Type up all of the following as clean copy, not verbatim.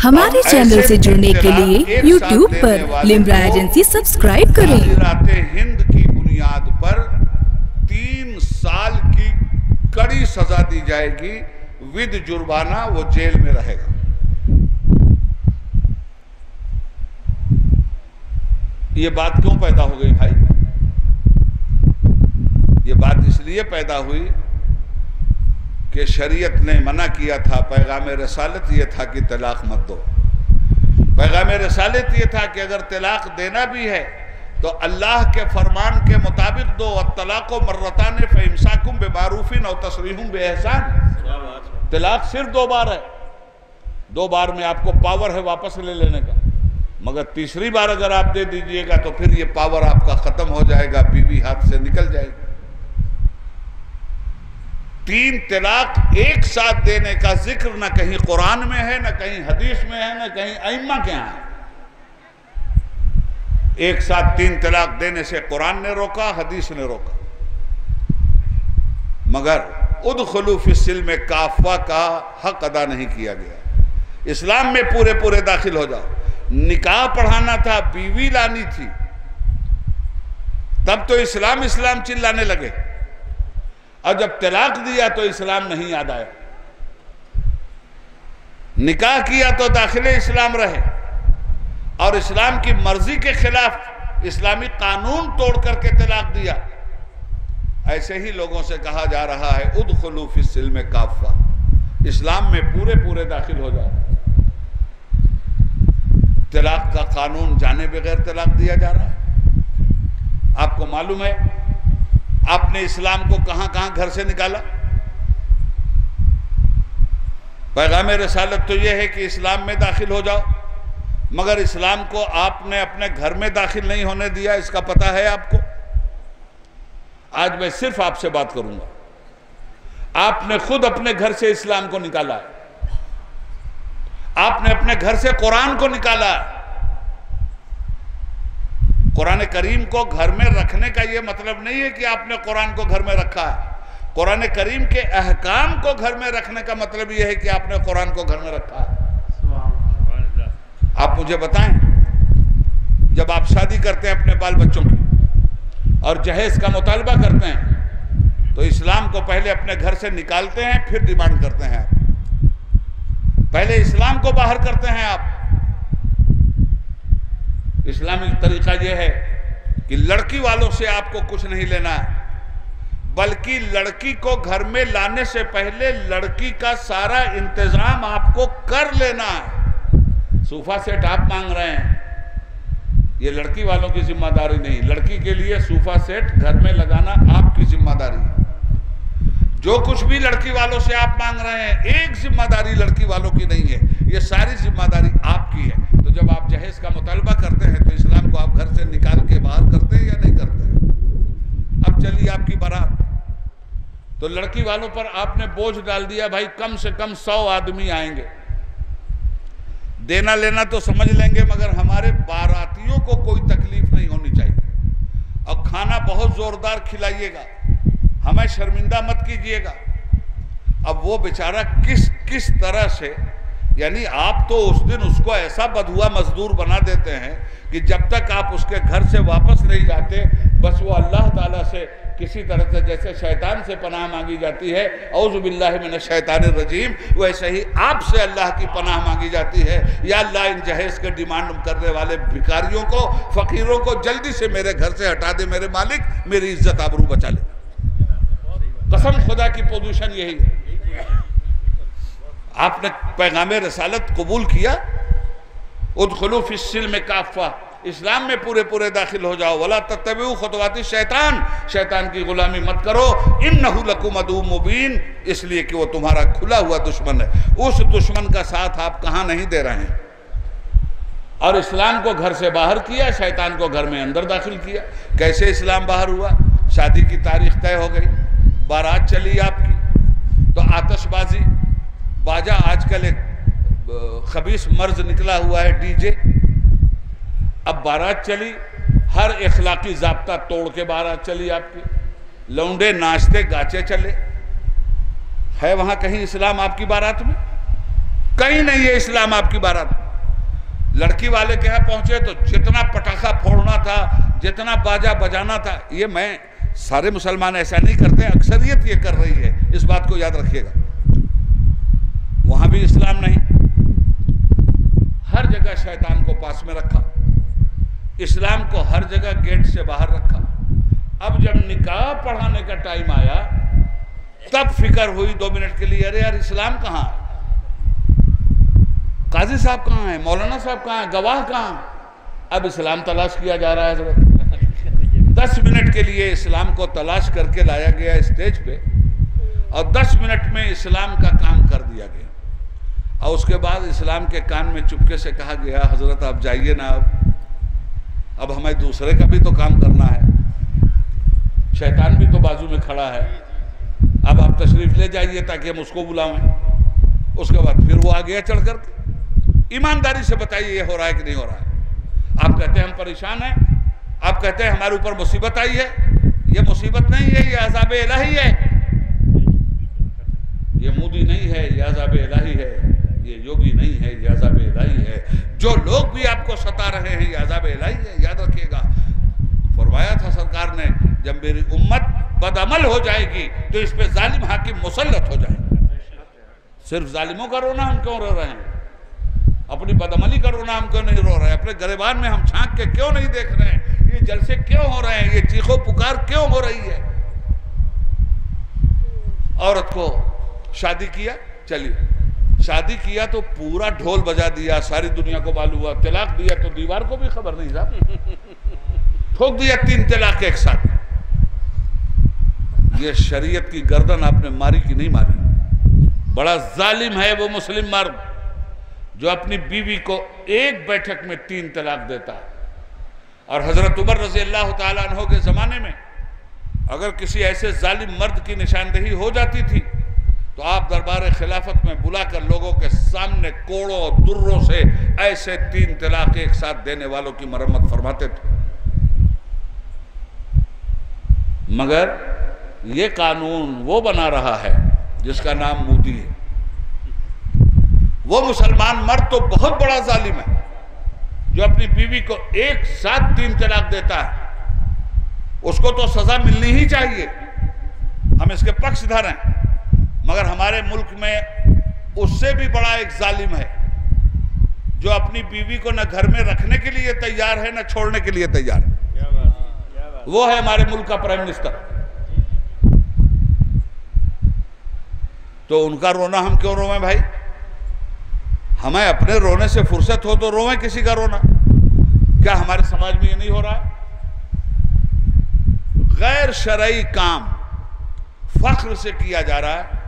हमारे चैनल से जुड़ने के लिए YouTube पर लिम्रा एजेंसी सब्सक्राइब करें। हिंद की बुनियाद पर 3 साल की कड़ी सजा दी जाएगी, विद जुर्माना, वो जेल में रहेगा। ये बात क्यों पैदा हो गई भाई? ये बात इसलिए पैदा हुई कि शरीयत ने मना किया था। पैगाम रसालत ये था कि तलाक मत दो। पैगाम रसालत ये था कि अगर तलाक देना भी है तो अल्लाह के फरमान के मुताबिक दो। तलाक़ मर्रतान फ़इम्साकुम बिमारूफ़िन औ तसरीहुम बिइहसान। तलाक सिर्फ 2 बार है। 2 बार में आपको पावर है वापस ले लेने का, मगर तीसरी बार अगर आप दे दीजिएगा तो फिर ये पावर आपका खत्म हो जाएगा, बीवी हाथ से निकल जाएगी। 3 तलाक एक साथ देने का जिक्र न कहीं कुरान में है, न कहीं हदीस में है, न कहीं अइम्मा के यहाँ है। एक साथ 3 तलाक देने से कुरान ने रोका, हदीस ने रोका। मगर उदखुलू फिस्सिल्म काफ़ा का हक अदा नहीं किया गया। इस्लाम में पूरे पूरे दाखिल हो जाओ। निकाह पढ़ाना था, बीवी लानी थी, तब तो इस्लाम इस्लाम चिल्लाने लगे, और जब तलाक दिया तो इस्लाम नहीं याद आया। निकाह किया तो दाखिले इस्लाम रहे, और इस्लाम की मर्जी के खिलाफ इस्लामी कानून तोड़ करके तलाक दिया। ऐसे ही लोगों से कहा जा रहा है उदखुलू फिस्सिल्म काफ़ा, इस्लाम में पूरे पूरे दाखिल हो जाओ। तलाक का कानून जाने बगैर तलाक दिया जा रहा है। आपको मालूम है आपने इस्लाम को कहां कहां घर से निकाला? पैगाम रसालत तो यह है कि इस्लाम में दाखिल हो जाओ, मगर इस्लाम को आपने अपने घर में दाखिल नहीं होने दिया। इसका पता है आपको? आज मैं सिर्फ आपसे बात करूंगा। आपने खुद अपने घर से इस्लाम को निकाला है, आपने अपने घर से कुरान को निकाला है। कुरान करीम को घर में रखने का यह मतलब नहीं है कि आपने कुरान को घर में रखा है। कुरान करीम के अहकाम को घर में रखने का मतलब यह है कि आपने कुरान को घर में रखा है। आप मुझे बताएं, जब आप शादी करते हैं अपने बाल बच्चों की और जहेज का मुतालबा करते हैं, तो इस्लाम को पहले अपने घर से निकालते हैं, फिर डिमांड करते हैं आप। पहले इस्लाम को बाहर करते हैं आप। इस्लामिक तरीका यह है कि लड़की वालों से आपको कुछ नहीं लेना है, बल्कि लड़की को घर में लाने से पहले लड़की का सारा इंतजाम आपको कर लेना है। सोफा सेट आप मांग रहे हैं, ये लड़की वालों की जिम्मेदारी नहीं। लड़की के लिए सोफा सेट घर में लगाना आपकी जिम्मेदारी है। जो कुछ भी लड़की वालों से आप मांग रहे हैं, एक जिम्मेदारी लड़की वालों की नहीं है, ये सारी जिम्मेदारी आपकी है। तो जब आप जहेज का मुतालबा करते हैं तो इस्लाम को आप घर से निकाल के बाहर करते हैं या नहीं करते हैं? अब चलिए आपकी बारात, तो लड़की वालों पर आपने बोझ डाल दिया, भाई कम से कम 100 आदमी आएंगे, देना लेना तो समझ लेंगे, मगर हमारे बारातियों को कोई तकलीफ नहीं होनी चाहिए, और खाना बहुत जोरदार खिलाइएगा, हमें शर्मिंदा मत कीजिएगा। अब वो बेचारा किस तरह से, यानी आप तो उस दिन उसको ऐसा बधुआ मजदूर बना देते हैं कि जब तक आप उसके घर से वापस नहीं जाते, बस वो अल्लाह ताला से किसी तरह से, जैसे शैतान से पनाह मांगी जाती है, औज़ु बिल्लाहि मिनश शैतानिर रजीम, वैसे ही आपसे अल्लाह की पनाह मांगी जाती है। या अल्लाह, इन जहेज के डिमांड करने वाले भिखारियों को, फकीरों को जल्दी से मेरे घर से हटा दे मेरे मालिक, मेरी इज्जत आबरू बचा ले। कसम खुदा की पोजीशन यही है। आपने पैगाम रसालत कबूल किया, उदखुलू फिस्सिल्म काफ़ा, इस्लाम में पूरे पूरे दाखिल हो जाओ। वला तत्तबिउ खुतवाति शैतान, शैतान की गुलामी मत करो। इन्नहु लकुम अदुव्वुम मुबीन, इसलिए कि वो तुम्हारा खुला हुआ दुश्मन है। उस दुश्मन का साथ आप कहाँ नहीं दे रहे हैं। और इस्लाम को घर से बाहर किया, शैतान को घर में अंदर दाखिल किया। कैसे इस्लाम बाहर हुआ? शादी की तारीख तय हो गई, बारात चली आपकी, तो आतिशबाजी, बाजा, आजकल एक खबीस मर्ज निकला हुआ है डीजे। अब बारात चली, हर इखलाकी ज़ाब्ता तोड़ के बारात चली आपकी, लौंडे नाचते गाचे चले। है वहाँ कहीं इस्लाम आपकी बारात में? कहीं नहीं है इस्लाम आपकी बारात। लड़की वाले के यहाँ पहुंचे तो जितना पटाखा फोड़ना था, जितना बाजा बजाना था, ये मैं सारे मुसलमान ऐसा नहीं करते, अक्सरियत ये कर रही है, इस बात को याद रखिएगा। वहां भी इस्लाम नहीं, हर जगह शैतान को पास में रखा, इस्लाम को हर जगह गेट से बाहर रखा। अब जब निकाह पढ़ाने का टाइम आया तब फिक्र हुई 2 मिनट के लिए, अरे यार इस्लाम कहाँ है, काजी साहब कहाँ है, मौलाना साहब कहाँ है, गवाह कहाँ। अब इस्लाम तलाश किया जा रहा है। 10 मिनट के लिए इस्लाम को तलाश करके लाया गया स्टेज पे और 10 मिनट में इस्लाम का काम कर दिया गया। और उसके बाद इस्लाम के कान में चुपके से कहा गया, हजरत आप जाइए ना, अब हमें दूसरे का भी तो काम करना है, शैतान भी तो बाजू में खड़ा है, अब आप तशरीफ ले जाइए ताकि हम उसको बुलावें। उसके बाद फिर वो आ गया चढ़ करके। ईमानदारी से बताइए ये हो रहा है कि नहीं हो रहा है। आप कहते हैं हम परेशान हैं, आप कहते हैं हमारे ऊपर मुसीबत आई है, ये मुसीबत नहीं है, ये अज़ाब इलाही है, ये मोदी नहीं है, ये अज़ाब इलाही है, ये योगी नहीं है, ये अज़ाब इलाही है। जो लोग भी आपको सता रहे हैं ये अज़ाब इलाही है, याद रखिएगा। फरमाया था सरकार ने, जब मेरी उम्मत बदअमल हो जाएगी तो इस पे जालिम हाकिम मुसल्लत हो जाएगा। सिर्फ जालिमों का रोना हम क्यों रो रहे हैं, अपनी बदअमली का रोना हम क्यों नहीं रो रहे हैं, अपने गिरबान में हम झांक के क्यों नहीं देख रहे हैं, ये जलसे क्यों हो रहे हैं, ये चीखो पुकार क्यों हो रही है। औरत को शादी किया, चलिए शादी किया तो पूरा ढोल बजा दिया, सारी दुनिया को मालूम हुआ। तलाक दिया तो दीवार को भी खबर नहीं था, ठोक दिया 3 तलाक एक साथ। ये शरीयत की गर्दन आपने मारी कि नहीं मारी। बड़ा जालिम है वो मुस्लिम मर्द जो अपनी बीवी को एक बैठक में 3 तलाक देता है। और हजरत उमर रज़ी अल्लाह ताला अन्हु के ज़माने में अगर किसी ऐसे जालिम मर्द की निशानदेही हो जाती थी तो आप दरबार खिलाफत में बुलाकर लोगों के सामने कोड़ों और दुर्रों से ऐसे 3 तलाक एक साथ देने वालों की मरम्मत फरमाते थे। मगर ये कानून वो बना रहा है जिसका नाम मोदी है। वो मुसलमान मर्द तो बहुत बड़ा जालिम है जो अपनी बीवी को एक साथ 3 तलाक देता है, उसको तो सजा मिलनी ही चाहिए, हम इसके पक्षधर हैं। मगर हमारे मुल्क में उससे भी बड़ा एक जालिम है जो अपनी बीवी को न घर में रखने के लिए तैयार है न छोड़ने के लिए तैयार है। वो है हमारे मुल्क का प्राइम मिनिस्टर। तो उनका रोना हम क्यों रोवें भाई, हमें अपने रोने से फुर्सत हो तो रोवें किसी का रोना। क्या हमारे समाज में ये नहीं हो रहा है? गैर शरई काम फख्र से किया जा रहा है।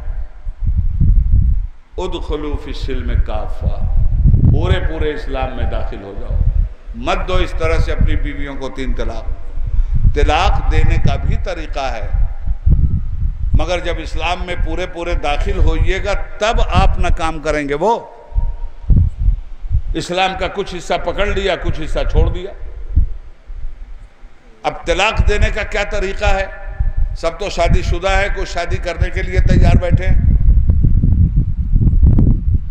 उदखुलू फिस्सिल्म काफा, पूरे पूरे इस्लाम में दाखिल हो जाओ, मत दो इस तरह से अपनी बीवियों को 3 तलाक। तलाक देने का भी तरीका है, मगर जब इस्लाम में पूरे पूरे दाखिल होइएगा तब आप ना काम करेंगे। वो इस्लाम का कुछ हिस्सा पकड़ लिया, कुछ हिस्सा छोड़ दिया। अब तलाक देने का क्या तरीका है? सब तो शादीशुदा है, कुछ शादी करने के लिए तैयार बैठे हैं।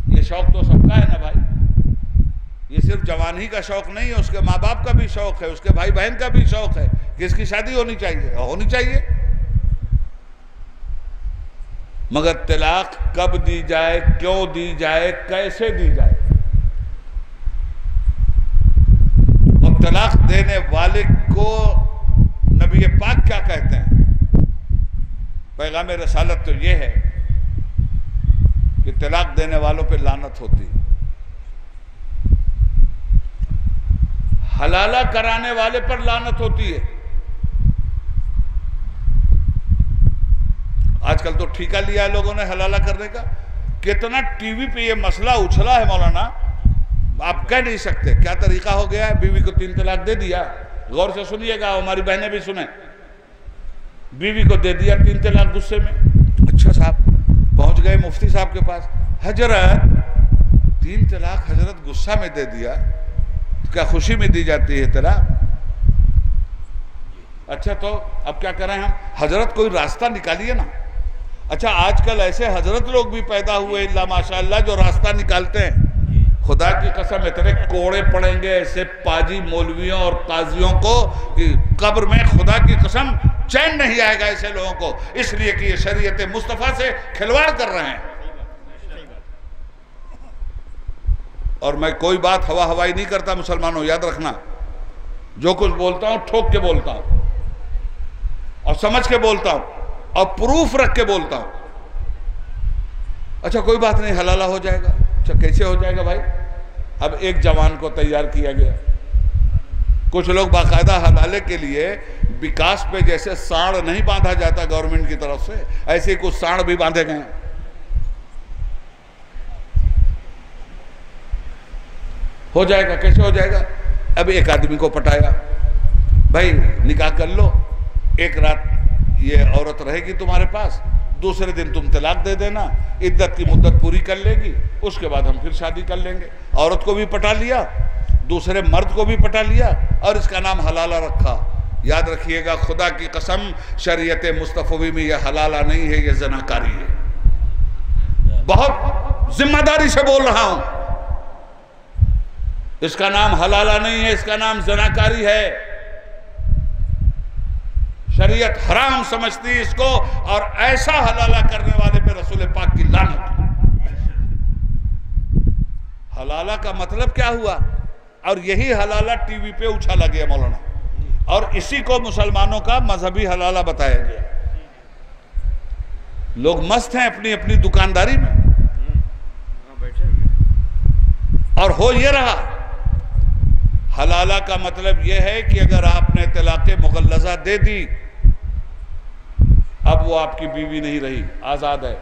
ये शौक तो सबका है ना भाई, ये सिर्फ जवानी का शौक नहीं है, उसके माँ बाप का भी शौक है, उसके भाई बहन का भी शौक है कि इसकी शादी होनी चाहिए, होनी चाहिए। मगर तलाक कब दी जाए, क्यों दी जाए, कैसे दी जाए, और तलाक देने वाले को नबी पाक क्या कहते हैं? पैगाम रसालत तो ये है कि तलाक देने वालों पे लानत होती है, हलाला कराने वाले पर लानत होती है। आजकल तो ठेका लिया है लोगों ने हलाला करने का। कितना टीवी पे ये मसला उछला है मौलाना, आप कह नहीं सकते क्या तरीका हो गया है। बीवी को 3 तलाक दे दिया, गौर से सुनिएगा, हमारी बहनें भी सुने। बीवी को दे दिया 3 तलाक गुस्से में। अच्छा साहब, पहुंच गए मुफ्ती साहब के पास, हजरत 3 तलाक हजरत गुस्सा में दे दिया, तो क्या खुशी में दी जाती है तलाक? अच्छा तो अब क्या करें हम? हजरत कोई रास्ता निकालिए ना। अच्छा, आजकल ऐसे हजरत लोग भी पैदा हुए इल्ला माशाअल्लाह जो रास्ता निकालते हैं। खुदा की कसम इतने कोड़े पड़ेंगे ऐसे पाजी मौलवियों और काजियों को कि कब्र में खुदा की कसम चैन नहीं आएगा ऐसे लोगों को, इसलिए कि ये शरीयत मुस्तफ़ा से खिलवाड़ कर रहे हैं। और मैं कोई बात हवा हवाई नहीं करता मुसलमानों, याद रखना। जो कुछ बोलता हूं ठोक के बोलता हूं और समझ के बोलता हूं और प्रूफ रख के बोलता हूं। अच्छा कोई बात नहीं, हलाला हो जाएगा। अच्छा कैसे हो जाएगा भाई? अब एक जवान को तैयार किया गया, कुछ लोग बाकायदा हलाले के लिए विकास पे जैसे साड़ नहीं बांधा जाता गवर्नमेंट की तरफ से, ऐसे कुछ साड़ भी बांधे गए। हो जाएगा, कैसे हो जाएगा? अब एक आदमी को पटाया, भाई निकाह कर लो, एक रात ये औरत रहेगी तुम्हारे पास, दूसरे दिन तुम तलाक दे देना, इद्दत की मुद्दत पूरी कर लेगी, उसके बाद हम फिर शादी कर लेंगे। औरत को भी पटा लिया, दूसरे मर्द को भी पटा लिया और इसका नाम हलाला रखा। याद रखिएगा, खुदा की कसम शरीयत मुस्तफ़वी में यह हलाला नहीं है, यह ज़नाकारी है। बहुत जिम्मेदारी से बोल रहा हूं, इसका नाम हलाला नहीं है, इसका नाम ज़नाकारी है। शरीयत हराम समझती है इसको, और ऐसा हलाला करने वाले पे रसूल पाक की लानत। हलाला का मतलब क्या हुआ? और यही हलाला टीवी पे उछाला गया मौलाना, और इसी को मुसलमानों का मजहबी हलाला बताया गया। लोग मस्त हैं अपनी अपनी दुकानदारी में, और हो ये रहा। हलाला का मतलब यह है कि अगर आपने तलाक़े मुग़ल्लज़ा दे दी, अब वो आपकी बीवी नहीं रही, आजाद है,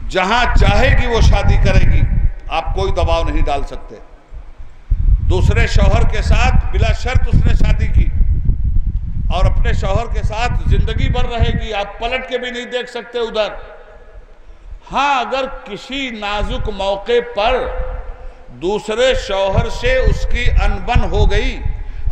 जहां चाहेगी वो शादी करेगी, आप कोई दबाव नहीं डाल सकते। दूसरे शौहर के साथ बिला शर्त उसने शादी की और अपने शौहर के साथ जिंदगी भर रहेगी, आप पलट के भी नहीं देख सकते उधर। हाँ, अगर किसी नाजुक मौके पर दूसरे शौहर से उसकी अनबन हो गई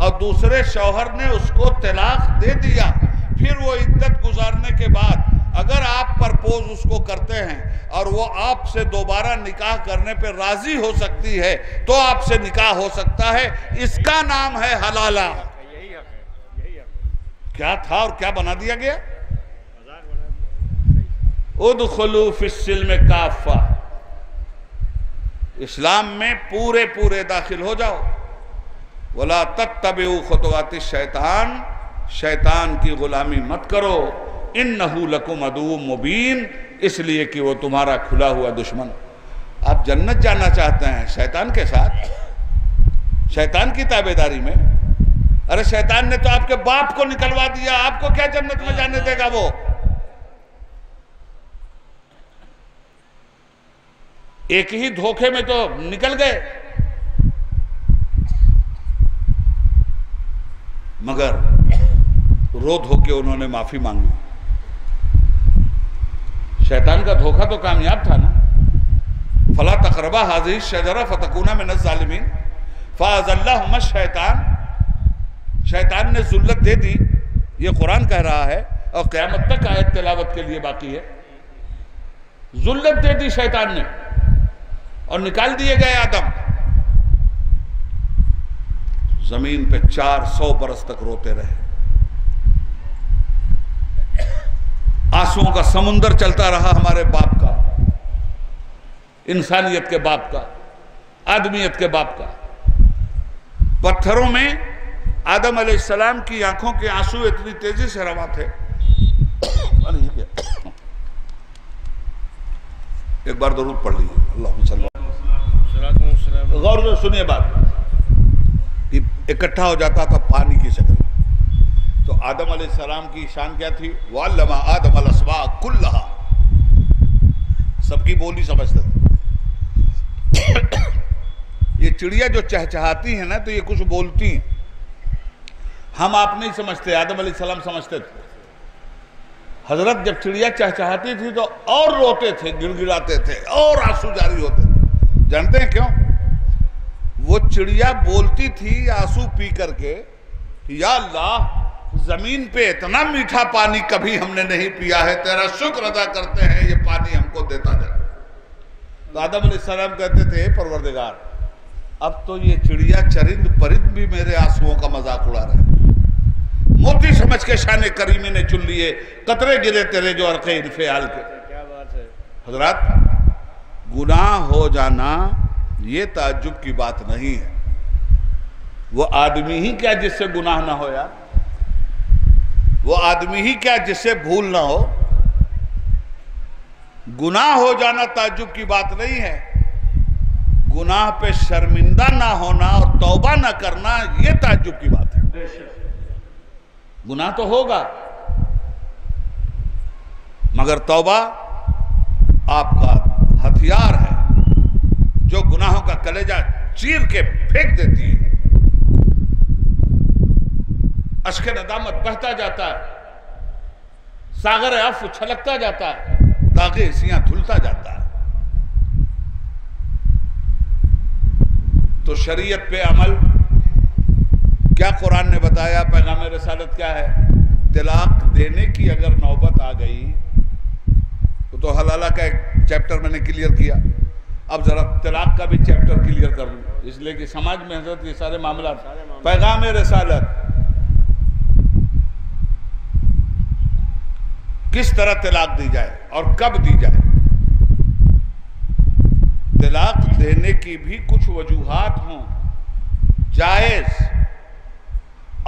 और दूसरे शौहर ने उसको तलाक दे दिया, फिर वो इद्दत गुजारने के बाद अगर आप प्रपोज उसको करते हैं और वो आपसे दोबारा निकाह करने पे राजी हो सकती है, तो आपसे निकाह हो सकता है। इसका नाम है हलाला। क्या था और क्या बना दिया गया? उदखुलू फिस्सिल्म काफ़ा, इस्लाम में पूरे पूरे दाखिल हो जाओ। वला तत्तबिउ खुतवाति शैतान, शैतान की गुलामी मत करो। इन्नहु लकुम अदुव्वुम मुबीन, इसलिए कि वो तुम्हारा खुला हुआ दुश्मन। आप जन्नत जाना चाहते हैं शैतान के साथ, शैतान की ताबेदारी में? अरे शैतान ने तो आपके बाप को निकलवा दिया, आपको क्या जन्नत में जाने देगा वो? एक ही धोखे में तो निकल गए। मगर रो धो के उन्होंने माफी मांगी। शैतान का धोखा तो कामयाब था ना। फला तकरबा हाज़िही शजरा फतकूना मिनज़ ज़ालिमीन फ़अज़ल्लहुमा शैतान, शैतान ने ज़ुल्लत दे दी, ये कुरान कह रहा है और क़यामत तक आयत तिलावत के लिए बाकी है। ज़ुल्लत दे दी शैतान ने और निकाल दिए गए आदम। जमीन पे 400 बरस तक रोते रहे, आंसुओं का समुंदर चलता रहा हमारे बाप का, इंसानियत के बाप का, आदमियत के बाप का। पत्थरों में आदम अलैहिस्सलाम की आंखों के आंसू इतनी तेजी से रवा थे। एक बार दरूद पढ़ लीजिए, अल्लाहुम्मा सल्ली। गौर से सुनिए बात, इकट्ठा हो जाता था पानी की शक्ल। तो आदम अलैहिस्सलाम की शान क्या थी? वअल्लमा आदम अल-अस्मा कुल्लहा, सबकी बोली समझते थे। ये चिड़िया जो चहचहाती है ना, तो ये कुछ बोलती हैं, हम आप नहीं समझते, आदम अलैहिस्सलाम समझते थे। हजरत जब चिड़िया चहचहाती थी तो और रोते थे, गिड़गिड़ाते थे और आंसू जारी होते थे। जानते हैं क्यों? वो चिड़िया बोलती थी आंसू पी करके, या अल्लाह जमीन पे इतना मीठा पानी कभी हमने नहीं पिया है, तेरा शुक्र अदा करते हैं ये पानी हमको देता जाए। तो आदम अलैहिस्सलाम कहते थे, परवरदिगार अब तो ये चिड़िया चरिंद परिंद भी मेरे आंसुओं का मजाक उड़ा रहे हैं। मोती समझ के शान करीमी ने चुन लिए, कतरे गिरे तेरे जो अर्क़े इन्फियाल के। क्या बात है हजरत, गुनाह हो जाना ये ताज्जुब की बात नहीं है। वो आदमी ही क्या जिससे गुनाह ना हो यार, वो आदमी ही क्या जिससे भूल ना हो। गुनाह हो जाना ताज्जुब की बात नहीं है, गुनाह पे शर्मिंदा ना होना और तौबा ना करना ये ताज्जुब की बात है। गुनाह तो होगा मगर तौबा आपका हथियार है जो गुनाहों का कलेजा चीर के फेंक देती है। अश्क नदामत बहता जाता है, सागर अफ़्व छलकता जाता है, दागे हिस्सियां धुलता जाता है। तो शरीयत पे अमल क्या कुरान ने बताया, पैगाम रिसालत क्या है। तलाक देने की अगर नौबत आ गई तो हलाला का एक चैप्टर मैंने क्लियर किया, अब जरा तलाक का भी चैप्टर क्लियर कर लूं, इसलिए कि समाज में हजरत ये सारे मामला पैगाम रिसालत किस तरह तलाक दी जाए और कब दी जाए। तलाक देने की भी कुछ वजूहात हों जायज,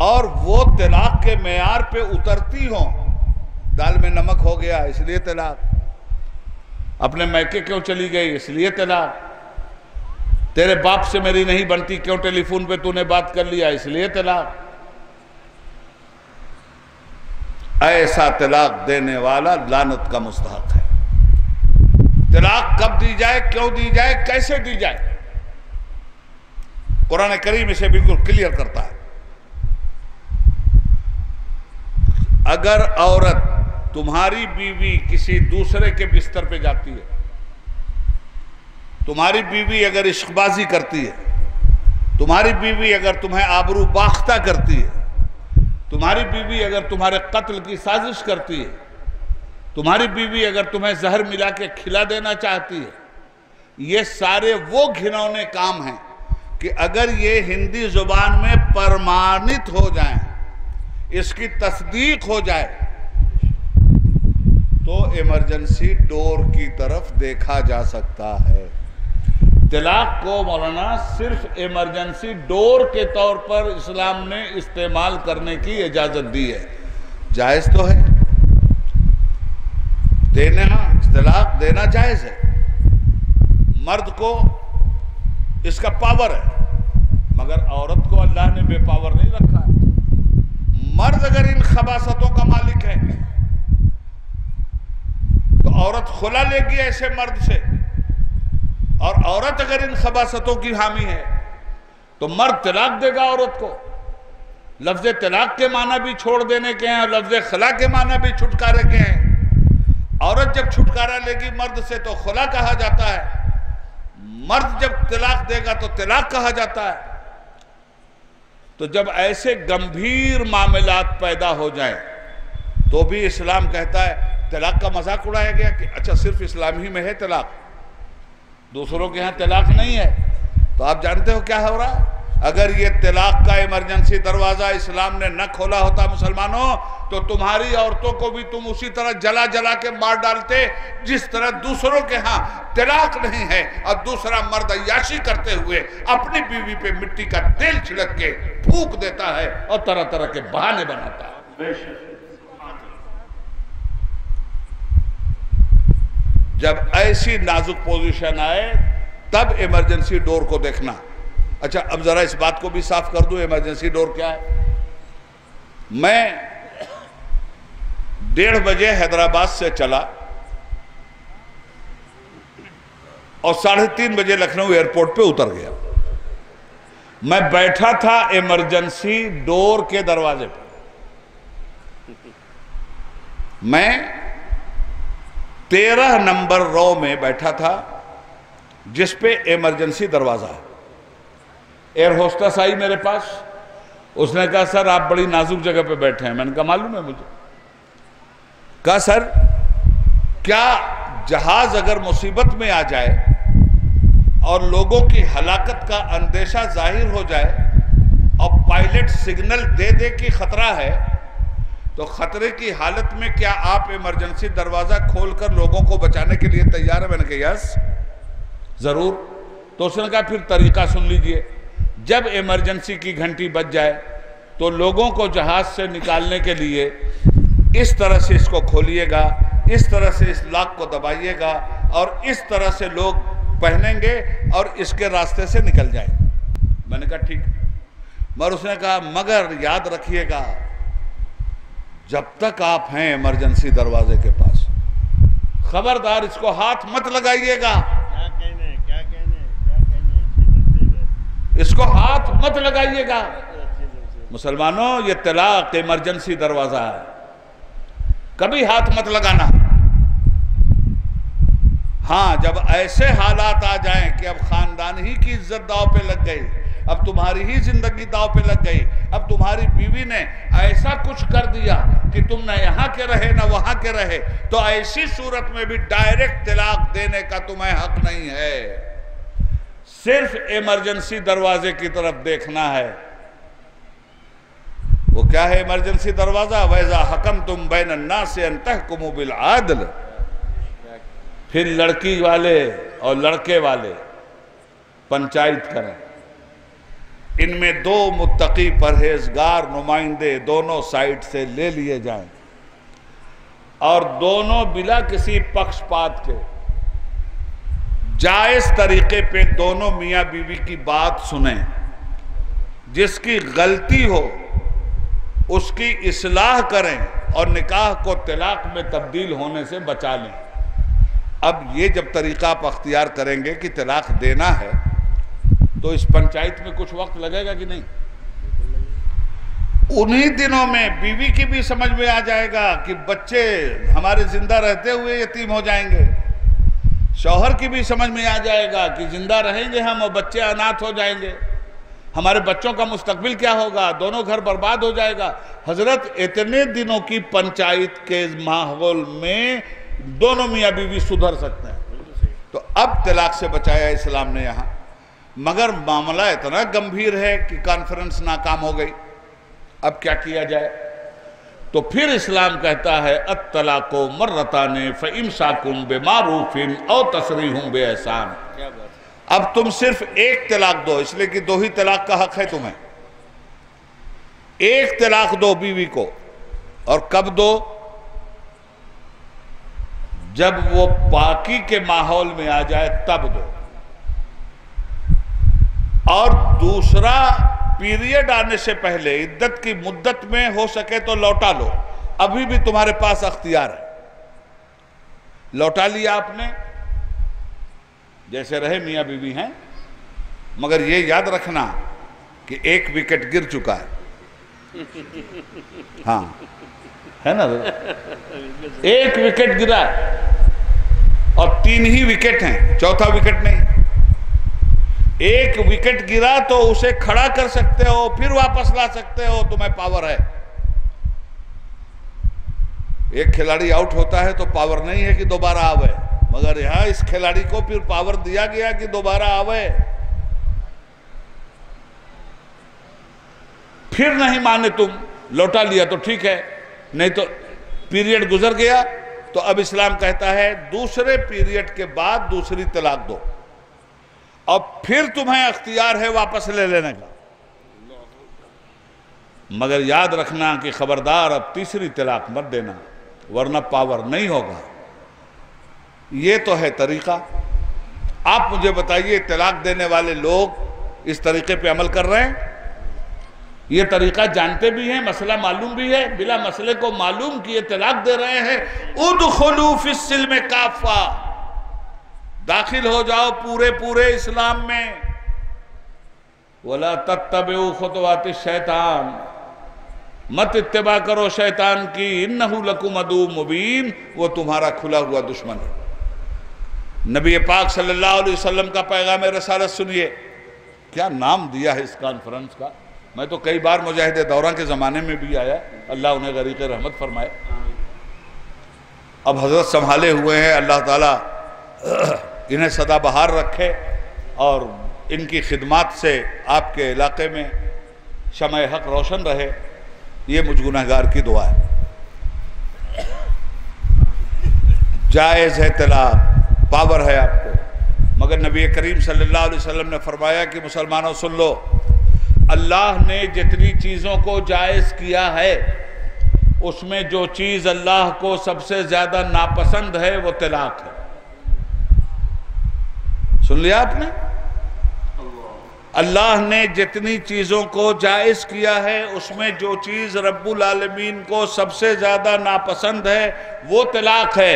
और वो तलाक के मेयार पे उतरती हों। दाल में नमक हो गया इसलिए तलाक, अपने मैके क्यों चली गई इसलिए तलाक, तेरे बाप से मेरी नहीं बनती क्यों टेलीफोन पे तूने बात कर लिया इसलिए तलाक। ऐसा तलाक देने वाला लानत का मुस्तहक है। तलाक कब दी जाए, क्यों दी जाए, कैसे दी जाए, कुरान करीम इसे बिल्कुल क्लियर करता है। अगर औरत तुम्हारी बीवी किसी दूसरे के बिस्तर पे जाती है, तुम्हारी बीवी अगर इश्कबाजी करती है, तुम्हारी बीवी अगर तुम्हें आबरू बाख्ता करती है, तुम्हारी बीवी अगर तुम्हारे कत्ल की साजिश करती है, तुम्हारी बीवी अगर तुम्हें जहर मिला के खिला देना चाहती है, ये सारे वो घिनौने काम हैं कि अगर ये हिंदी जुबान में प्रमाणित हो जाएं, इसकी तस्दीक हो जाए तो इमरजेंसी डोर की तरफ देखा जा सकता है। तलाक को मौलाना सिर्फ इमरजेंसी डोर के तौर पर इस्लाम ने इस्तेमाल करने की इजाजत दी है। जायज तो है, तलाक देना जायज है, मर्द को इसका पावर है, मगर औरत को अल्लाह ने बेपावर नहीं रखा है। मर्द अगर इन खबासतों का मालिक है तो औरत खुला लेगी ऐसे मर्द से, और औरत अगर इन खबासतों की हामी है तो मर्द तलाक देगा औरत को। लफ्ज तलाक के माना भी छोड़ देने के हैं, लफ्ज खला के माना भी छुटकारे के हैं। औरत जब छुटकारा लेगी मर्द से तो खुला कहा जाता है, मर्द जब तलाक देगा तो तलाक कहा जाता है। तो जब ऐसे गंभीर मामलात पैदा हो जाएं तो भी इस्लाम कहता है, तलाक का मजाक उड़ाया गया कि अच्छा सिर्फ इस्लाम ही में है तलाक, दूसरों के यहाँ तलाक नहीं है। तो आप जानते हो क्या हो रहा है, अगर ये तलाक का इमरजेंसी दरवाजा इस्लाम ने न खोला होता मुसलमानों, तो तुम्हारी औरतों को भी तुम उसी तरह जला जला के मार डालते जिस तरह दूसरों के यहाँ तलाक नहीं है और दूसरा मर्द अय्याशी करते हुए अपनी बीवी पे मिट्टी का तेल छिड़क के फूंक देता है और तरह तरह के बहाने बनाता है। जब ऐसी नाजुक पोजीशन आए तब इमरजेंसी डोर को देखना। अच्छा, अब जरा इस बात को भी साफ कर दूं, इमरजेंसी डोर क्या है। मैं 1:30 बजे हैदराबाद से चला और 3:30 बजे लखनऊ एयरपोर्ट पे उतर गया। मैं बैठा था इमरजेंसी डोर के दरवाजे पे। मैं 13 नंबर रो में बैठा था जिस पे इमरजेंसी दरवाजा है। एयर होस्टेस आई मेरे पास उसने कहा सर आप बड़ी नाजुक जगह पे बैठे हैं। मैंने कहा मालूम है मुझे। कहा सर क्या जहाज अगर मुसीबत में आ जाए और लोगों की हलाकत का अंदेशा जाहिर हो जाए और पायलट सिग्नल दे दे कि खतरा है, तो खतरे की हालत में क्या आप इमरजेंसी दरवाजा खोलकर लोगों को बचाने के लिए तैयार है? मैंने कहा यस जरूर। तो उसने कहा फिर तरीका सुन लीजिए, जब इमरजेंसी की घंटी बज जाए तो लोगों को जहाज से निकालने के लिए इस तरह से इसको खोलिएगा, इस तरह से इस लॉक को दबाइएगा और इस तरह से लोग पहनेंगे और इसके रास्ते से निकल जाएंगे। मैंने कहा ठीक। मगर उसने कहा मगर याद रखिएगा जब तक आप हैं इमरजेंसी दरवाजे के पास, खबरदार इसको हाथ मत लगाइएगा। इसको हाथ मत लगाइएगा। मुसलमानों ये तलाक इमरजेंसी दरवाजा है, कभी हाथ मत लगाना। हाँ जब ऐसे हालात आ जाएं कि अब खानदान ही की इज्जत दांव पे लग गई, अब तुम्हारी ही जिंदगी दांव पे लग गई, अब तुम्हारी बीवी ने ऐसा कुछ कर दिया कि तुम न यहाँ के रहे न वहां के रहे, तो ऐसी सूरत में भी डायरेक्ट तलाक देने का तुम्हें हक नहीं है। सिर्फ इमरजेंसी दरवाजे की तरफ देखना है। वो क्या है इमरजेंसी दरवाजा? वैजा हकम तुम बैन अन्नास अन तहकुमू बिल आदल। फिर लड़की वाले और लड़के वाले पंचायत करें, इनमें दो मुत्तकी परहेजगार नुमाइंदे दोनों साइड से ले लिए जाएं और दोनों बिला किसी पक्षपात के जायज तरीके पे दोनों मियां बीवी की बात सुने। जिसकी गलती हो उसकी इस्लाह करें और निकाह को तलाक में तब्दील होने से बचा लें। अब ये जब तरीका आप अख्तियार करेंगे कि तलाक देना है तो इस पंचायत में कुछ वक्त लगेगा कि नहीं? उन्हीं दिनों में बीवी की भी समझ में आ जाएगा कि बच्चे हमारे जिंदा रहते हुए यतीम हो जाएंगे, शौहर की भी समझ में आ जाएगा कि जिंदा रहेंगे हम और बच्चे अनाथ हो जाएंगे, हमारे बच्चों का मुस्तकबिल क्या होगा, दोनों घर बर्बाद हो जाएगा। हजरत इतने दिनों की पंचायत के माहौल में दोनों मियाँ बीवी सुधर सकते हैं। तो अब तलाक से बचाया इस्लाम ने यहाँ, मगर मामला इतना गंभीर है कि कॉन्फ्रेंस नाकाम हो गई। अब क्या किया जाए? तो फिर इस्लाम कहता है अत्तलाको मर्रताने फइमसाकुम बिमारूफिन औ तसरीहुम बिएहसान। अब तुम सिर्फ एक तलाक दो, इसलिए कि दो ही तलाक का हक है तुम्हें। एक तलाक दो बीवी को, और कब दो? जब वो पाकी के माहौल में आ जाए तब दो। और दूसरा पीरियड आने से पहले इद्दत की मुद्दत में हो सके तो लौटा लो, अभी भी तुम्हारे पास अख्तियार है। लौटा लिया आपने, जैसे रहे मियाँ बीवी हैं, मगर ये याद रखना कि एक विकेट गिर चुका है। हाँ है ना, एक विकेट गिरा और 3 ही विकेट हैं, चौथा विकेट नहीं। एक विकेट गिरा तो उसे खड़ा कर सकते हो, फिर वापस ला सकते हो, तुम्हें पावर है। एक खिलाड़ी आउट होता है तो पावर नहीं है कि दोबारा आवे, मगर यहां इस खिलाड़ी को फिर पावर दिया गया कि दोबारा आवे। फिर नहीं माने तुम, लौटा लिया तो ठीक है, नहीं तो पीरियड गुजर गया तो अब इस्लाम कहता है दूसरे पीरियड के बाद दूसरी तलाक दो, अब फिर तुम्हें अख्तियार है वापस ले लेने का। मगर याद रखना कि खबरदार अब तीसरी तलाक मत देना, वरना पावर नहीं होगा। ये तो है तरीका। आप मुझे बताइए, तलाक देने वाले लोग इस तरीके पे अमल कर रहे हैं? ये तरीका जानते भी हैं, मसला मालूम भी है, बिला मसले को मालूम किए तलाक दे रहे हैं। उदखुलू फिस्सिल्म काफा, दाखिल हो जाओ पूरे पूरे इस्लाम में। वला तत्तबिउ खुतवाति शैतान, मत इत्तिबा करो शैतान की, इन्नहु लकुम अदुव्वुम मुबीन, वो तुम्हारा खुला हुआ दुश्मन है। नबी पाक सल्लल्लाहु अलैहि वसल्लम का पैगाम रसालत सुनिए, क्या नाम दिया है इस कॉन्फ्रेंस का। मैं तो कई बार मुजाहिद दौरा के ज़माने में भी आया, अल्लाह उन्हें गरीक़ रहमत फरमाए। अब हज़रत संभाले हुए हैं, अल्लाह ताला इन्हें सदाबहार रखे और इनकी खिदमत से आपके इलाके में शमए हक रोशन रहे, ये मुझ गुनहगार की दुआ है। जायज़ है तलाक, पावर है आपको, मगर नबी करीम सल्लल्लाहु अलैहि वसल्लम ने फरमाया कि मुसलमानों सुन लो, अल्लाह ने जितनी चीज़ों को जायज़ किया है उसमें जो चीज़ अल्लाह को सबसे ज़्यादा नापसंद है वो तलाक है। सुन लिया आपने? अल्लाह ने जितनी चीज़ों को जायज़ किया है उसमें जो चीज़ रब्बुल आलमीन को सबसे ज़्यादा नापसंद है वो तलाक है।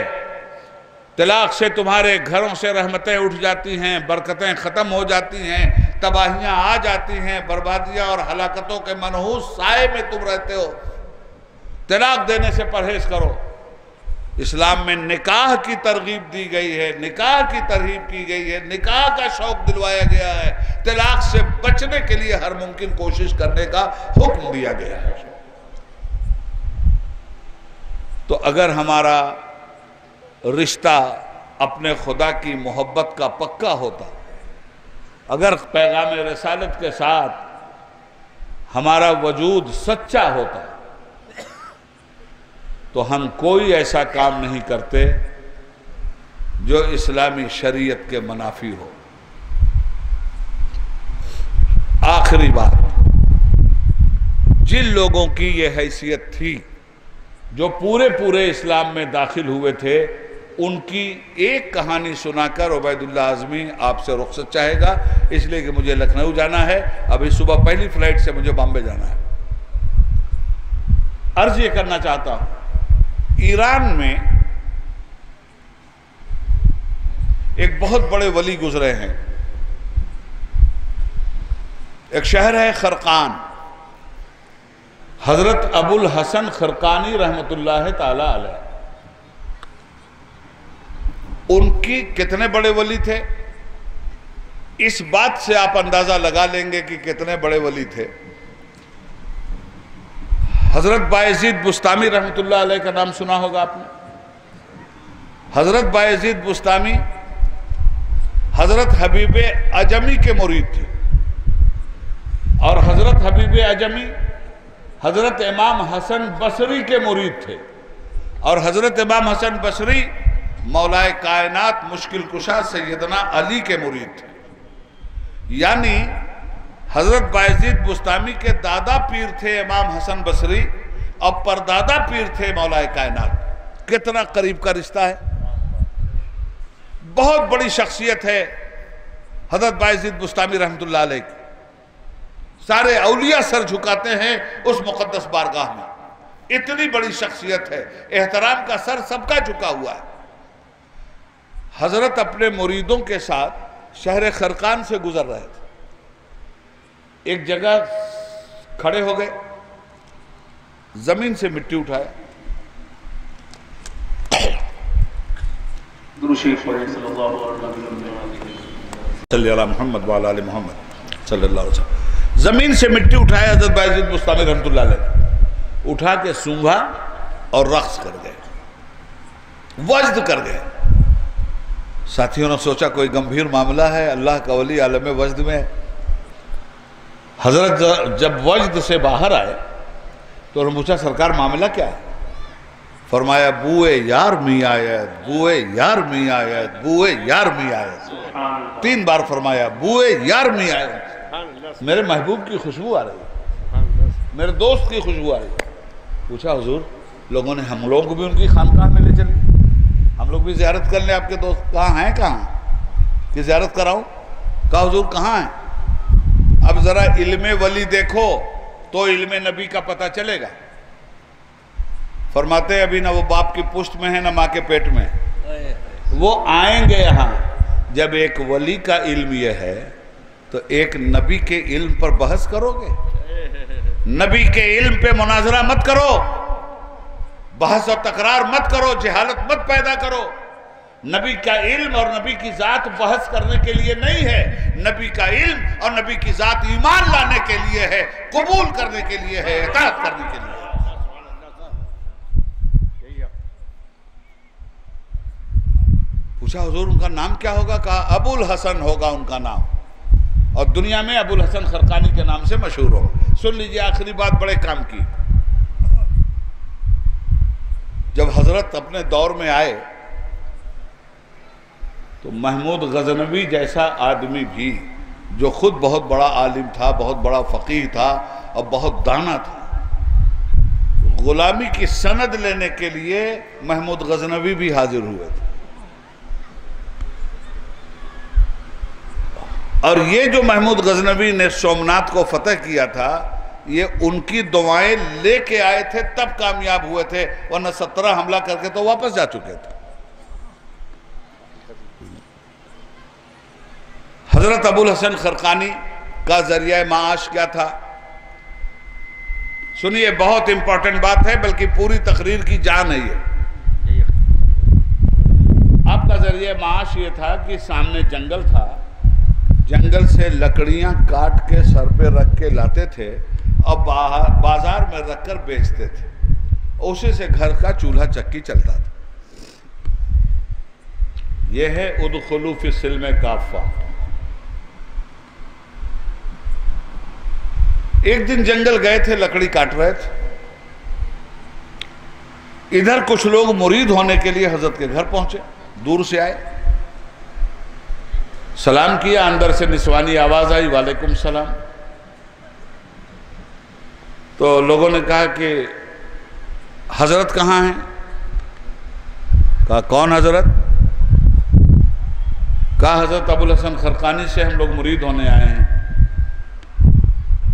तलाक से तुम्हारे घरों से रहमतें उठ जाती हैं, बरकतें ख़त्म हो जाती हैं, तबाहियाँ आ जाती हैं, बर्बादियाँ और हलाकतों के मनहूस साए में तुम रहते हो। तलाक देने से परहेज करो। इस्लाम में निकाह की तरगीब दी गई है, निकाह की तरहीब की गई है, निकाह का शौक दिलवाया गया है, तलाक से बचने के लिए हर मुमकिन कोशिश करने का हुक्म दिया गया है। तो अगर हमारा रिश्ता अपने खुदा की मोहब्बत का पक्का होता, अगर पैगाम रिसालत के साथ हमारा वजूद सच्चा होता, तो हम कोई ऐसा काम नहीं करते जो इस्लामी शरीयत के मुनाफी हो। आखिरी बात, जिन लोगों की ये हैसियत थी जो पूरे पूरे इस्लाम में दाखिल हुए थे, उनकी एक कहानी सुनाकर उबैदुल्लाह आज़मी आपसे रुखसत चाहेगा, इसलिए कि मुझे लखनऊ जाना है। अभी सुबह पहली फ्लाइट से मुझे बॉम्बे जाना है। अर्ज ये करना चाहता हूं, ईरान में एक बहुत बड़े वली गुजरे हैं। एक शहर है खरकान, हजरत अबुल हसन खरकानी रहमतुल्लाह ताला अलैह। उनकी कितने बड़े वली थे, इस बात से आप अंदाजा लगा लेंगे कि कितने बड़े वली थे। हजरत बायजीद बुस्तामी रहमतुल्लाह अलैह का नाम सुना होगा आपने। हजरत बायजीद बुस्तामी हजरत हबीब अजमी के मुरीद थे और हजरत हबीब अजमी हजरत इमाम हसन बसरी के मुरीद थे और हजरत इमाम हसन बसरी मौलाए कायनात मुश्किल कुशा सैयदना अली के मुरीद थे। यानी हजरत बायजीद बुस्तामी के दादा पीर थे इमाम हसन बसरी और परदादा पीर थे मौलाए कायनात। कितना करीब का रिश्ता है, बहुत बड़ी शख्सियत है हजरत बायजीद बुस्तामी रहमतुल्लाह अलैह की। सारे औलिया सर झुकाते हैं उस मुकद्दस बारगाह में, इतनी बड़ी शख्सियत है, एहतराम का सर सबका झुका हुआ है। हजरत अपने मुरीदों के साथ शहर खरकान से गुजर रहे थे। एक जगह खड़े हो गए, जमीन से मिट्टी उठाया, मोहम्मद वाला आले मोहम्मद सल्लल्लाहु अलैहि वसल्लम, जमीन से मिट्टी उठाया हजरत बायजीद बुस्तामी रहमतुल्लाह अलैह, उठा के सूंघा और रक्स कर गए, वज्द कर गए। साथियों ने सोचा कोई गंभीर मामला है, अल्लाह का वली आलम वज्द में। हजरत जब वज्द से बाहर आए तो उन्होंने पूछा सरकार मामला क्या है? फरमाया बुए यार मी आयत, बुए यार मी आयत, बुए यार मी आयत। 3 बार फरमाया बुए यार मी आयत। मेरे महबूब की खुशबू आ रही है, मेरे दोस्त की खुशबू आ रही है। पूछा हुजूर, लोगों ने हम लोग भी उनकी खानकाह में ले चले, हम लोग भी ज़ियारत कर लें आपके दोस्त। कहाँ हैं, कहाँ कि ज़ियारत कराऊं? कहा हुजूर कहाँ हैं? अब ज़रा इल्मे वली देखो तो इल्मे नबी का पता चलेगा। फरमाते अभी ना वो बाप की पुष्ट में है ना माँ के पेट में, वो आएंगे यहाँ। जब एक वली का इल्म यह है तो एक नबी के इल्म पर बहस करोगे? नबी के इल्म पे मुनाजरा मत करो, बहस और तकरार मत करो, जहालत मत पैदा करो। नबी का इल्म और नबी की जात बहस करने के लिए नहीं है, नबी का इल्म और नबी की जात ईमान लाने के लिए है, कबूल करने के लिए है, इताअत करने के लिए। पूछा हुजूर उनका नाम क्या होगा? कहा अबुल हसन होगा उनका नाम, और दुनिया में अबुल हसन खरकानी के नाम से मशहूर हो। सुन लीजिए आखिरी बात बड़े काम की। जब हजरत अपने दौर में आए तो महमूद गजनवी जैसा आदमी भी, जो खुद बहुत बड़ा आलिम था, बहुत बड़ा फकीह था और बहुत दाना था, गुलामी की सनद लेने के लिए महमूद गजनवी भी हाजिर हुए थे। और ये जो महमूद गजनवी ने सोमनाथ को फतह किया था, ये उनकी दुआएं लेके आए थे, तब कामयाब हुए थे, वरना 17 हमला करके तो वापस जा चुके थे। हजरत अबुल हसन खरकानी का जरिया माश क्या था? सुनिए, बहुत इंपॉर्टेंट बात है, बल्कि पूरी तकरीर की जान है ये। आपका जरिया माश ये था कि सामने जंगल था, जंगल से लकड़ियां काट के सर पे रख के लाते थे और बाजार में रखकर बेचते थे, उसी से घर का चूल्हा चक्की चलता था। यह है उदखुलू फी सिल्म काफा। एक दिन जंगल गए थे, लकड़ी काट रहे थे, इधर कुछ लोग मुरीद होने के लिए हजरत के घर पहुंचे, दूर से आए, सलाम किया, अंदर से निस्वानी आवाज आई, वालेकुम सलाम। तो लोगों ने कहा कि हजरत कहाँ हैं? कहा कौन हजरत? कहा हजरत अबुल हसन खरकानी से हम लोग मुरीद होने आए हैं।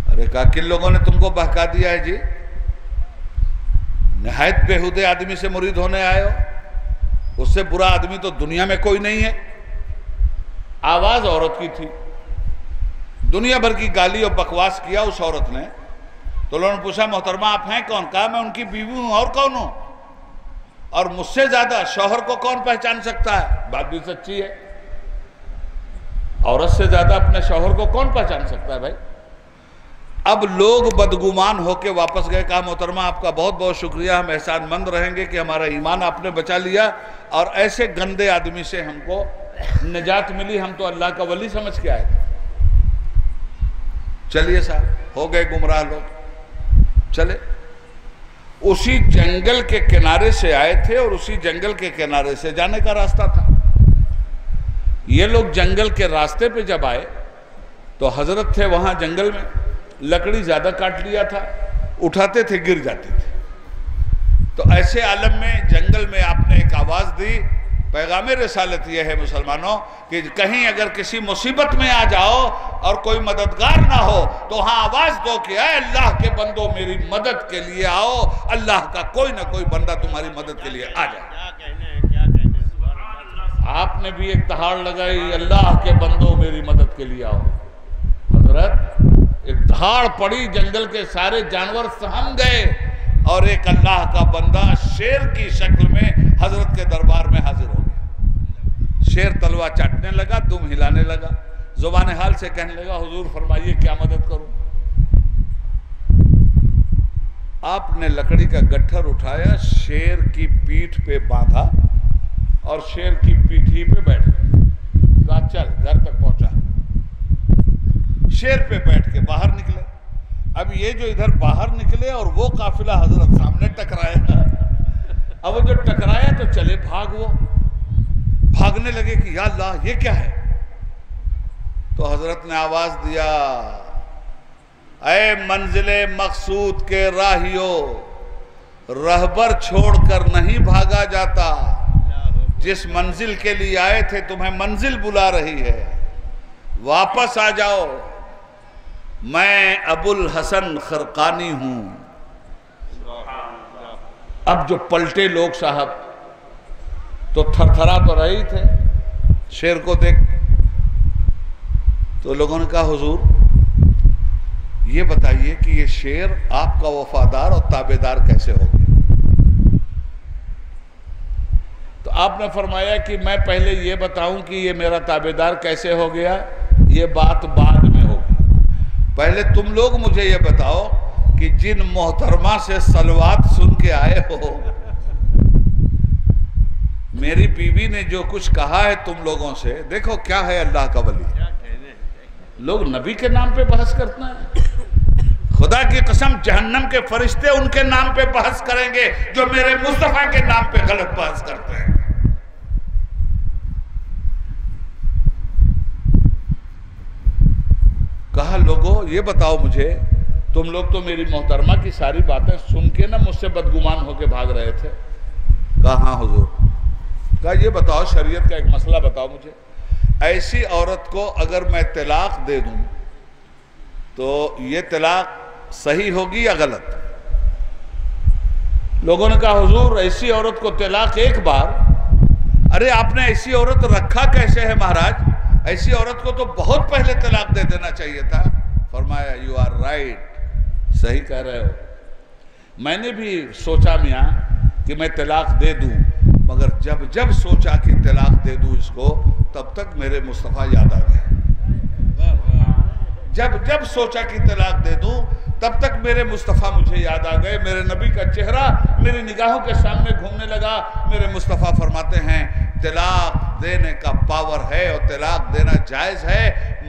अरे कहा किन लोगों ने तुमको बहका दिया है जी? निहायत बेहुदे आदमी से मुरीद होने आए हो, उससे बुरा आदमी तो दुनिया में कोई नहीं है। आवाज औरत की थी, दुनिया भर की गाली और बकवास किया उस औरत ने। तो लोगों ने पूछा मोहतरमा आप हैं कौन? कहा मैं उनकी बीवी हूं, और कौन हूं? और मुझसे ज्यादा शौहर को कौन पहचान सकता है? बात भी सच्ची है, औरत से ज्यादा अपने शौहर को कौन पहचान सकता है भाई? अब लोग बदगुमान होके वापस गए। कहा मोहतरमा आपका बहुत बहुत शुक्रिया, हम एहसानमंद रहेंगे कि हमारा ईमान आपने बचा लिया और ऐसे गंदे आदमी से हमको निजात मिली, हम तो अल्लाह का वली समझ के आए थे। चलिए साहब, हो गए गुमराह लोग, चले। उसी जंगल के किनारे से आए थे और उसी जंगल के किनारे से जाने का रास्ता था। ये लोग जंगल के रास्ते पे जब आए तो हजरत थे वहां जंगल में, लकड़ी ज्यादा काट लिया था, उठाते थे गिर जाते थे। तो ऐसे आलम में जंगल में आपने एक आवाज दी। पैगाम रिसालत यह है मुसलमानों कि कहीं अगर किसी मुसीबत में आ जाओ और कोई मददगार ना हो तो हाँ आवाज दो कि अल्लाह के बंदो मेरी मदद के लिए आओ, अल्लाह का कोई ना कोई बंदा तुम्हारी मदद के लिए आ जाए। आपने भी एक दहाड़ लगाई, अल्लाह के बंदो मेरी मदद के लिए आओ। हजरत एक दहाड़ पड़ी, जंगल के सारे जानवर सहम गए और एक अल्लाह का बंदा शेर की शक्ल में हजरत के दरबार में हाजिर हो गया। शेर तलवा चाटने लगा, दुम हिलाने लगा, जुबान हाल से कहने लगा हुजूर फरमाइए क्या मदद करूं? आपने लकड़ी का गट्ठर उठाया, शेर की पीठ पे बांधा और शेर की पीठी पे बैठ गए। कहा चल घर तक पहुंचा। शेर पे बैठ के बाहर निकले। अब ये जो इधर बाहर निकले और वो काफिला हजरत सामने टकराया। अब वो जो टकराया तो चले भाग, वो भागने लगे कि या अल्लाह ये क्या है? तो हजरत ने आवाज दिया, ऐ मंजिले मकसूद के राहियों, रहबर छोड़कर नहीं भागा जाता। जिस मंजिल के लिए आए थे तुम्हें मंजिल बुला रही है, वापस आ जाओ। मैं अबुल हसन खरकानी हूं। अब जो पलटे लोग साहब तो थरथरा तो रहे ही थे शेर को देख। तो लोगों ने कहा हुजूर ये बताइए कि ये शेर आपका वफादार और ताबेदार कैसे हो गया? तो आपने फरमाया कि मैं पहले ये बताऊं कि ये मेरा ताबेदार कैसे हो गया, ये बात बाद में होगी। पहले तुम लोग मुझे ये बताओ कि जिन मोहतरमा से सलवात सुन के आए हो, मेरी बीवी ने जो कुछ कहा है तुम लोगों से, देखो क्या है अल्लाह का वली। लोग नबी के नाम पे बहस करते हैं। खुदा की कसम जहन्नम के फरिश्ते उनके नाम पे बहस करेंगे जो मेरे मुस्तफा के नाम पे गलत बहस करते हैं। कहा लोगों ये बताओ मुझे, तुम लोग तो मेरी मोहतरमा की सारी बातें सुन के ना मुझसे बदगुमान होके भाग रहे थे। कहा हाँ हुजूर। कहा ये बताओ शरीयत का एक मसला बताओ मुझे, ऐसी औरत को अगर मैं तलाक दे दूं तो ये तलाक सही होगी या गलत? लोगों ने कहा हुजूर ऐसी औरत को तलाक एक बार, अरे आपने ऐसी औरत रखा कैसे है महाराज, ऐसी औरत को तो बहुत पहले तलाक दे देना चाहिए था। फरमाया यू आर राइट, सही कह रहे हो। मैंने भी सोचा मियाँ कि मैं तलाक दे दूं, मगर जब जब सोचा कि तलाक दे दूं इसको, तब तक मेरे मुस्तफ़ा याद आ गए। जब जब सोचा कि तलाक दे दूं, तब तक मेरे मुस्तफ़ा मुझे याद आ गए। मेरे नबी का चेहरा मेरी निगाहों के सामने घूमने लगा। मेरे मुस्तफ़ा फरमाते हैं तलाक देने का पावर है और तलाक देना जायज़ है,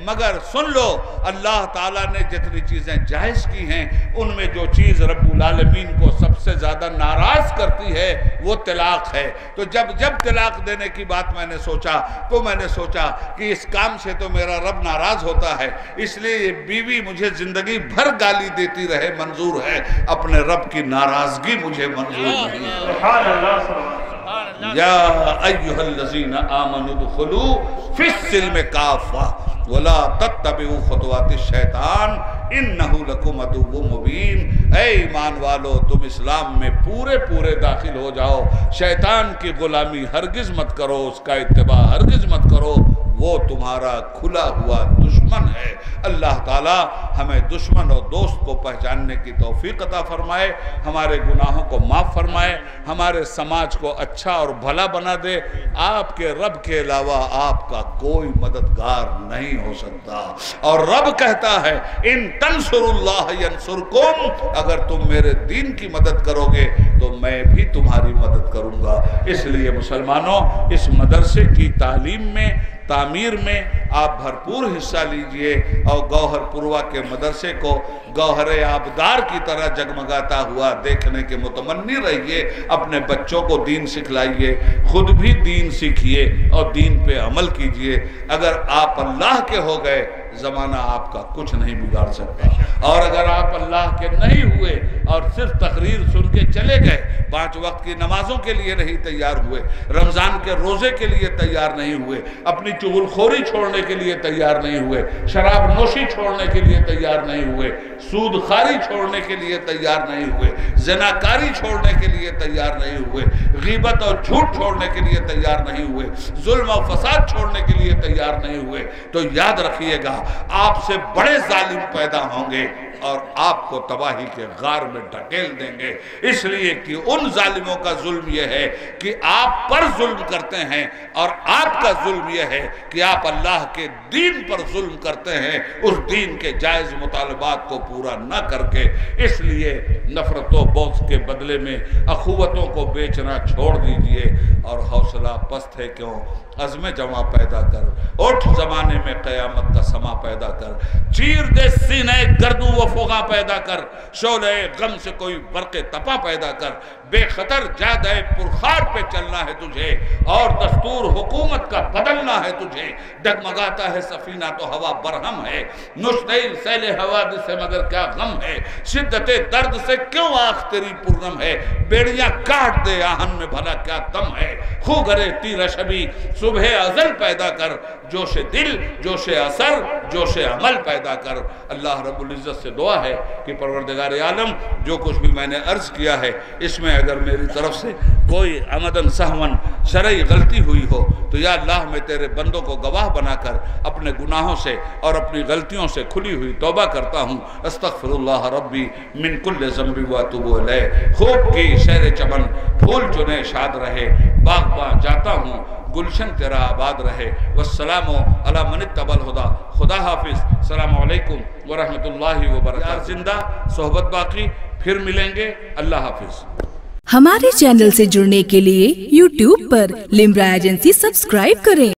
मगर सुन लो अल्लाह ताला ने जितनी चीज़ें जायज़ की हैं उनमें जो चीज़ रब्बुल आलमीन को सबसे ज़्यादा नाराज़ करती है वो तलाक है। तो जब जब तलाक देने की बात मैंने सोचा तो मैंने सोचा कि इस काम से तो मेरा रब नाराज़ होता है, इसलिए ये बीवी मुझे ज़िंदगी भर गाली देती रहे मंजूर है, अपने रब की नाराज़गी मुझे मंजूर नहीं। या अय्युहल्लज़ीना आमनु दुखुलू फिस्सिल्म काफ़ा वला तत्तबिउ खुतवातिश शैतान इन्नहु लकुम अदुव्वुम मुबीन। ऐ ईमान वालो तुम इस्लाम में पूरे पूरे दाखिल हो जाओ, शैतान की गुलामी हरगिज मत करो, उसका इत्तिबा हरगिज मत करो, वो तुम्हारा खुला हुआ दुश्मन है। अल्लाह ताला हमें दुश्मन और दोस्त को पहचानने की तौफीक अता फरमाए, हमारे गुनाहों को माफ़ फरमाए, हमारे समाज को अच्छा और भला बना दे। आपके रब के अलावा आपका कोई मददगार नहीं हो सकता। और रब कहता है इन तंसुरुल्लाह यंसुरकुम, अगर तुम मेरे दीन की मदद करोगे तो मैं भी तुम्हारी मदद करूँगा। इसलिए मुसलमानों, इस मदरसे की तालीम में, तामीर में आप भरपूर हिस्सा लीजिए और गौहरपुरवा के मदरसे को गौहर आबदार की तरह जगमगाता हुआ देखने के मुतमन्नी रहिए। अपने बच्चों को दीन सिखलाइए, खुद भी दीन सीखिए और दीन पे अमल कीजिए। अगर आप अल्लाह के हो गए, ज़माना आपका कुछ नहीं बिगाड़ सकता। और अगर आप अल्लाह के नहीं हुए और सिर्फ तकरीर सुन के चले गए, 5 वक्त की नमाजों के लिए नहीं तैयार हुए, रमज़ान के रोज़े के लिए तैयार नहीं हुए, अपनी चुगलखोरी छोड़ने के लिए तैयार नहीं हुए, शराब नोशी छोड़ने के लिए तैयार नहीं हुए, सूद खारी छोड़ने के लिए तैयार नहीं हुए, ज़नाकारी छोड़ने के लिए तैयार नहीं हुए, गीबत और झूठ छोड़ने के लिए तैयार नहीं हुए, जुल्म और फसाद छोड़ने के लिए तैयार नहीं हुए, तो याद रखिएगा आपसे बड़े जालिम पैदा होंगे और आपको तबाही के गार में ढकेल देंगे। इसलिए कि उन जालिमों का जुल्म यह है कि आप पर जुल्म करते हैं और आपका जुल्म यह है कि आप अल्लाह के दीन पर जुल्म करते हैं, उस दीन के जायज़ मुतालबात को पूरा न करके। इसलिए नफरतों बोझ के बदले में अखुवतों को बेचना छोड़ दीजिए और हौसला पस्त है क्यों, अज़्म जमा पैदा कर, उठ ज़माने में क़यामत का समा पैदा कर, चीर दे सीने गर्दू व फोगा पैदा कर, शोले गम से कोई बरक़े तपा पैदा कर, बेखतर जादे पुरखार पे चलना है तुझे और दस्तूर हुकूमत का बदलना है तुझे। डगमगाता है सफीना तो हवा बरहम है, नुश्तैल सैले हवादिस से मगर क्या गम है, शिद्दते दर्द से क्यों आँख तेरी पूर्णम है, बेड़ियाँ काट दे आहन में भला क्या दम है, खू घरे तीर शबी सुबह अजल पैदा कर, जोश दिल जोश असर जोश अमल पैदा कर। अल्लाह रब्बुल इज़्ज़त से दुआ है कि परवरदिगार आलम जो कुछ भी मैंने अर्ज़ किया है इसमें अगर मेरी तरफ से कोई अमदन सहवन शरई गलती हुई हो तो या अल्लाह मैं तेरे बंदों को गवाह बनाकर अपने गुनाहों से और अपनी गलतियों से खुली हुई तौबा करता हूँ। अस्तग़फिरुल्लाह रब्बी मिन कुल्लि ज़ंबि व अतूबु इलैह। खूब की शहर चमन फूल चुने शाद रहे, बाग़बां जाता हूँ, गुलशन तेरा आबाद रहे। वस्सलामु अला मनित्तबल हुदा। खुदा हाफिज। अस्सलामु अलैकुम व रहमतुल्लाहि व बरकातहू। जिंदा सोहबत बाकी, फिर मिलेंगे। अल्लाह हाफिज। हमारे चैनल से जुड़ने के लिए YouTube पर लिम्रा एजेंसी सब्सक्राइब करें।